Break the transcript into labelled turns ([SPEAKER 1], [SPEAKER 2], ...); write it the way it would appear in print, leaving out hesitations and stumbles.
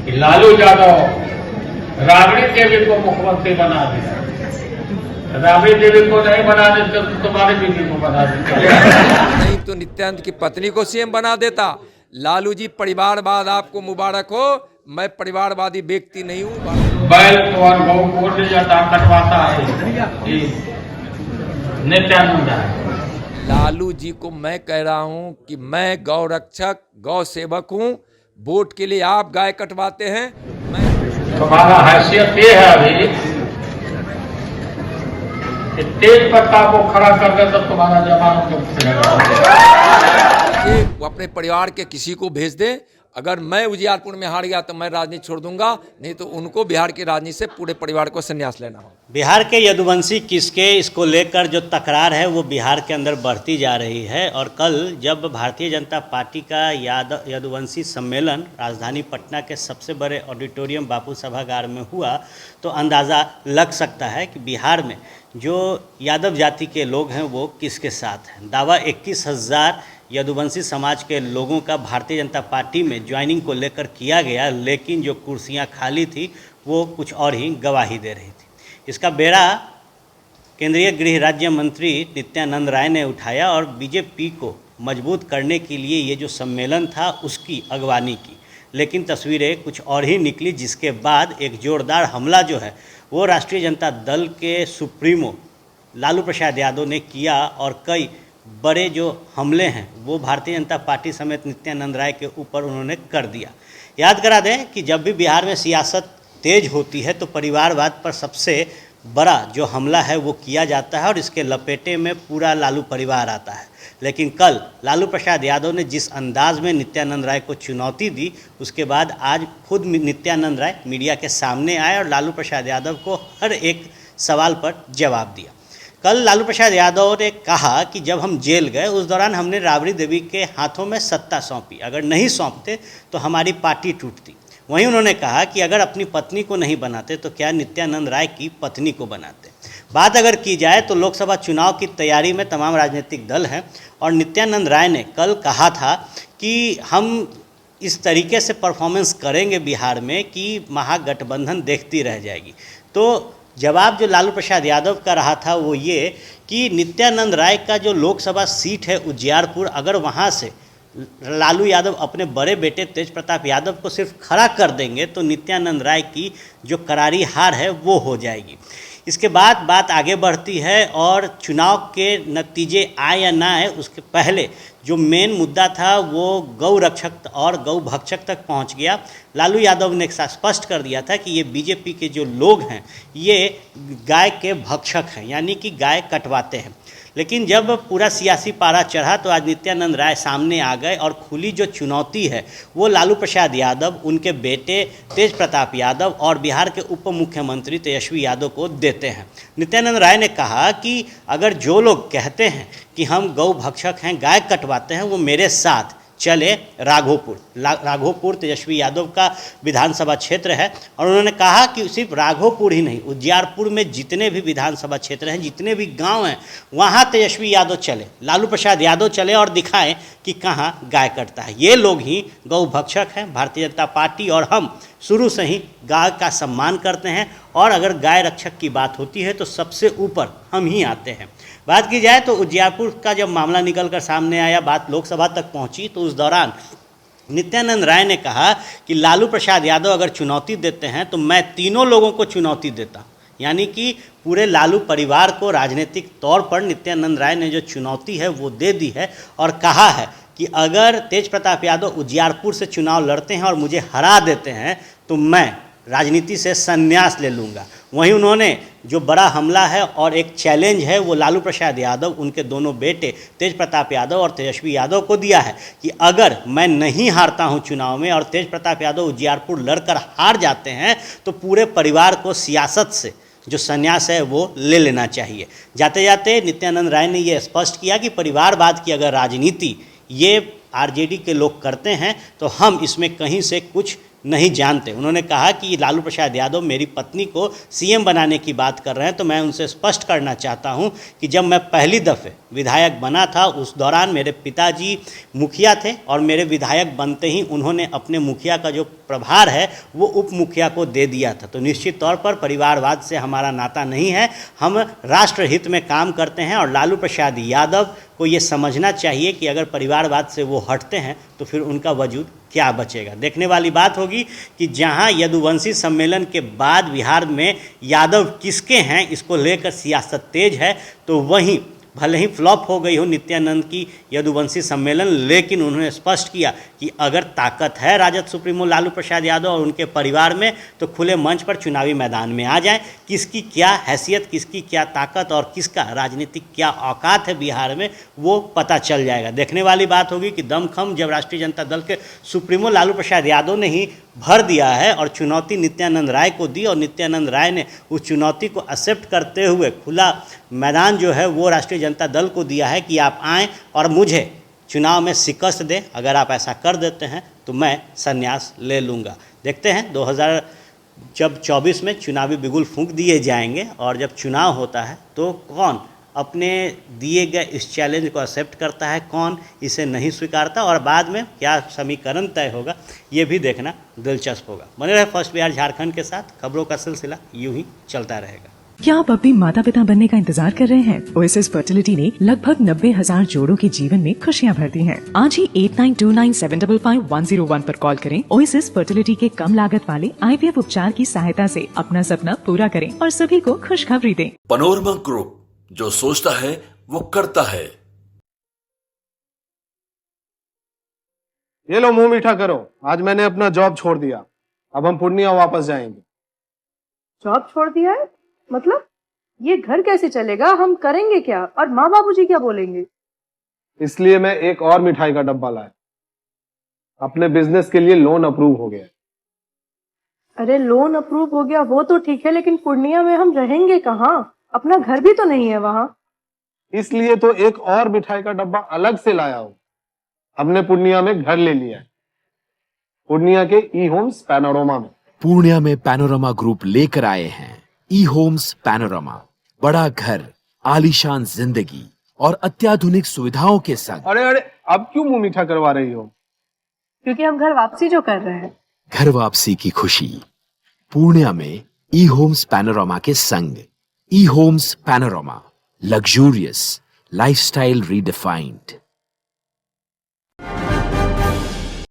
[SPEAKER 1] कि लालू यादव राबड़ी देवी को मुख्यमंत्री बना दिया, राबड़ी देवी को नहीं बना देते तो तुम्हारी बीवी को बना देते,
[SPEAKER 2] नहीं तो नित्यानंद की पत्नी को सीएम बना देता। लालू जी परिवारवाद आपको मुबारक हो, मैं परिवारवादी व्यक्ति नहीं हूँ।
[SPEAKER 1] बैल को और गौ को ले जाता कटवाता है नित्यानंद है।
[SPEAKER 2] लालू जी को मैं कह रहा हूँ कि मैं गौ रक्षक गौ सेवक हूँ, वोट के लिए आप गाय कटवाते हैं। मैं
[SPEAKER 1] तुम्हारा हैसियत ये है अभी कि तेज पत्ता को खड़ा कर दे तो तुम्हारा जमानत मुक्त है।
[SPEAKER 2] वो अपने परिवार के किसी को भेज दे। अगर मैं उजियारपुर में हार गया तो मैं राजनीति छोड़ दूंगा, नहीं तो उनको बिहार की राजनीति से पूरे परिवार को संन्यास लेना हो।
[SPEAKER 3] बिहार के यदुवंशी किसके इसको लेकर जो तकरार है वो बिहार के अंदर बढ़ती जा रही है। और कल जब भारतीय जनता पार्टी का यदुवंशी सम्मेलन राजधानी पटना के सबसे बड़े ऑडिटोरियम बापू सभागार में हुआ तो अंदाज़ा लग सकता है कि बिहार में जो यादव जाति के लोग हैं वो किसके साथ हैं। दावा 21,000 यदुवंशी समाज के लोगों का भारतीय जनता पार्टी में ज्वाइनिंग को लेकर किया गया, लेकिन जो कुर्सियां खाली थी वो कुछ और ही गवाही दे रही थी। इसका बेड़ा केंद्रीय गृह राज्य मंत्री नित्यानंद राय ने उठाया और बीजेपी को मजबूत करने के लिए ये जो सम्मेलन था उसकी अगवानी की, लेकिन तस्वीरें कुछ और ही निकली, जिसके बाद एक जोरदार हमला जो है वो राष्ट्रीय जनता दल के सुप्रीमो लालू प्रसाद यादव ने किया और कई बड़े जो हमले हैं वो भारतीय जनता पार्टी समेत नित्यानंद राय के ऊपर उन्होंने कर दिया। याद करा दें कि जब भी बिहार में सियासत तेज होती है तो परिवारवाद पर सबसे बड़ा जो हमला है वो किया जाता है और इसके लपेटे में पूरा लालू परिवार आता है। लेकिन कल लालू प्रसाद यादव ने जिस अंदाज में नित्यानंद राय को चुनौती दी, उसके बाद आज खुद नित्यानंद राय मीडिया के सामने आए और लालू प्रसाद यादव को हर एक सवाल पर जवाब दिया। कल लालू प्रसाद यादव ने कहा कि जब हम जेल गए उस दौरान हमने राबड़ी देवी के हाथों में सत्ता सौंपी, अगर नहीं सौंपते तो हमारी पार्टी टूटती। वहीं उन्होंने कहा कि अगर अपनी पत्नी को नहीं बनाते तो क्या नित्यानंद राय की पत्नी को बनाते। बात अगर की जाए तो लोकसभा चुनाव की तैयारी में तमाम राजनीतिक दल हैं और नित्यानंद राय ने कल कहा था कि हम इस तरीके से परफॉर्मेंस करेंगे बिहार में कि महागठबंधन देखती रह जाएगी। तो जवाब जो लालू प्रसाद यादव का रहा था वो ये कि नित्यानंद राय का जो लोकसभा सीट है उजियारपुर, अगर वहाँ से लालू यादव अपने बड़े बेटे तेज प्रताप यादव को सिर्फ खड़ा कर देंगे तो नित्यानंद राय की जो करारी हार है वो हो जाएगी। इसके बाद बात आगे बढ़ती है और चुनाव के नतीजे आए या ना आए उसके पहले जो मेन मुद्दा था वो गौ रक्षक और गौ भक्षक तक पहुंच गया। लालू यादव ने स्पष्ट कर दिया था कि ये बीजेपी के जो लोग हैं ये गाय के भक्षक हैं, यानी कि गाय कटवाते हैं। लेकिन जब पूरा सियासी पारा चढ़ा तो आज नित्यानंद राय सामने आ गए और खुली जो चुनौती है वो लालू प्रसाद यादव, उनके बेटे तेज प्रताप यादव और बिहार के उप मुख्यमंत्री तेजस्वी यादव को देते हैं। नित्यानंद राय ने कहा कि अगर जो लोग कहते हैं कि हम गौ भक्षक हैं, गाय कटवाते हैं, वो मेरे साथ चले राघोपुर तेजस्वी यादव का विधानसभा क्षेत्र है। और उन्होंने कहा कि सिर्फ राघोपुर ही नहीं, उजियारपुर में जितने भी विधानसभा क्षेत्र हैं, जितने भी गांव हैं, वहां तेजस्वी यादव चले, लालू प्रसाद यादव चले और दिखाएं कि कहां गाय कटता है। ये लोग ही गौ भक्षक हैं। भारतीय जनता पार्टी और हम शुरू से ही गाय का सम्मान करते हैं और अगर गाय रक्षक की बात होती है तो सबसे ऊपर हम ही आते हैं। बात की जाए तो उजियारपुर का जब मामला निकल कर सामने आया, बात लोकसभा तक पहुंची, तो उस दौरान नित्यानंद राय ने कहा कि लालू प्रसाद यादव अगर चुनौती देते हैं तो मैं तीनों लोगों को चुनौती देता, यानी कि पूरे लालू परिवार को राजनीतिक तौर पर नित्यानंद राय ने जो चुनौती है वो दे दी है और कहा है कि अगर तेज प्रताप यादव उजियारपुर से चुनाव लड़ते हैं और मुझे हरा देते हैं तो मैं राजनीति से संन्यास ले लूँगा। वहीं उन्होंने जो बड़ा हमला है और एक चैलेंज है वो लालू प्रसाद यादव, उनके दोनों बेटे तेज प्रताप यादव और तेजस्वी यादव को दिया है कि अगर मैं नहीं हारता हूं चुनाव में और तेज प्रताप यादव उजियारपुर लड़कर हार जाते हैं तो पूरे परिवार को सियासत से जो संन्यास है वो ले लेना चाहिए। जाते जाते नित्यानंद राय ने ये स्पष्ट किया कि परिवारवाद की अगर राजनीति ये आरजेडी के लोग करते हैं तो हम इसमें कहीं से कुछ नहीं जानते। उन्होंने कहा कि लालू प्रसाद यादव मेरी पत्नी को सीएम बनाने की बात कर रहे हैं तो मैं उनसे स्पष्ट करना चाहता हूं कि जब मैं पहली दफ़े विधायक बना था उस दौरान मेरे पिताजी मुखिया थे और मेरे विधायक बनते ही उन्होंने अपने मुखिया का जो प्रभार है वो उप मुखिया को दे दिया था। तो निश्चित तौर पर परिवारवाद से हमारा नाता नहीं है, हम राष्ट्रहित में काम करते हैं और लालू प्रसाद यादव को ये समझना चाहिए कि अगर परिवारवाद से वो हटते हैं तो फिर उनका वजूद क्या बचेगा। देखने वाली बात होगी कि जहां यदुवंशी सम्मेलन के बाद बिहार में यादव किसके हैं इसको लेकर सियासत तेज है, तो वहीं भले ही फ्लॉप हो गई हो नित्यानंद की यदुवंशी सम्मेलन, लेकिन उन्होंने स्पष्ट किया कि अगर ताकत है राजद सुप्रीमो लालू प्रसाद यादव और उनके परिवार में तो खुले मंच पर चुनावी मैदान में आ जाएं। किसकी क्या हैसियत, किसकी क्या ताकत और किसका राजनीतिक क्या औकात है बिहार में, वो पता चल जाएगा। देखने वाली बात होगी कि दमखम जब राष्ट्रीय जनता दल के सुप्रीमो लालू प्रसाद यादव ने ही भर दिया है और चुनौती नित्यानंद राय को दी और नित्यानंद राय ने उस चुनौती को एक्सेप्ट करते हुए खुला मैदान जो है वो राष्ट्रीय जनता दल को दिया है कि आप आएँ और मुझे चुनाव में शिकस्त दें। अगर आप ऐसा कर देते हैं तो मैं संन्यास ले लूँगा। देखते हैं 2024 में चुनावी बिगुल फूंक दिए जाएंगे और जब चुनाव होता है तो कौन अपने दिए गए इस चैलेंज को एक्सेप्ट करता है, कौन इसे नहीं स्वीकारता और बाद में क्या समीकरण तय होगा, ये भी देखना दिलचस्प होगा। बने रहे फर्स्ट बिहार झारखंड के साथ, खबरों का सिलसिला यूं ही चलता रहेगा।
[SPEAKER 4] क्या आप अपने माता पिता बनने का इंतजार कर रहे हैं? ओएसिस फर्टिलिटी ने लगभग 90,000 जोड़ों के जीवन में खुशियां भर दी हैं। आज ही 8929755101 पर कॉल करें। ओएसिस फर्टिलिटी के कम लागत वाले IVF उपचार की सहायता से अपना सपना पूरा करें और सभी को खुशखबरी दें।
[SPEAKER 5] पैनोरमा ग्रुप, जो सोचता है वो करता है।
[SPEAKER 6] ये लो मुंह मीठा करो, आज मैंने अपना जॉब छोड़ दिया, अब हम पूर्णिया वापस जाएंगे।
[SPEAKER 7] जॉब छोड़ दिया है? मतलब ये घर कैसे चलेगा? हम करेंगे क्या और माँ बाबूजी क्या बोलेंगे?
[SPEAKER 6] इसलिए मैं एक और मिठाई का डब्बा लाया। अपने बिजनेस के लिए लोन अप्रूव हो गया।
[SPEAKER 7] अरे लोन अप्रूव हो गया वो तो ठीक है, लेकिन पूर्णिया में हम रहेंगे कहाँ? अपना घर भी तो नहीं है वहाँ।
[SPEAKER 6] इसलिए तो एक और मिठाई का डब्बा अलग से लाया हूँ। हमने पूर्णिया में घर ले लिया है, पूर्णिया के ई होम्स पैनोरमा में।
[SPEAKER 8] पूर्णिया में पैनोरमा ग्रुप लेकर आए हैं ई होम्स पैनोरमा। बड़ा घर, आलीशान जिंदगी और अत्याधुनिक सुविधाओं के संग।
[SPEAKER 6] अरे अरे, अब क्यों मुंह मीठा करवा रही हो?
[SPEAKER 7] क्योंकि हम घर वापसी जो कर रहे हैं।
[SPEAKER 8] घर वापसी की खुशी पूर्णिया में ई होम्स पैनोरमा के संग। ई homes panorama, luxurious lifestyle redefined.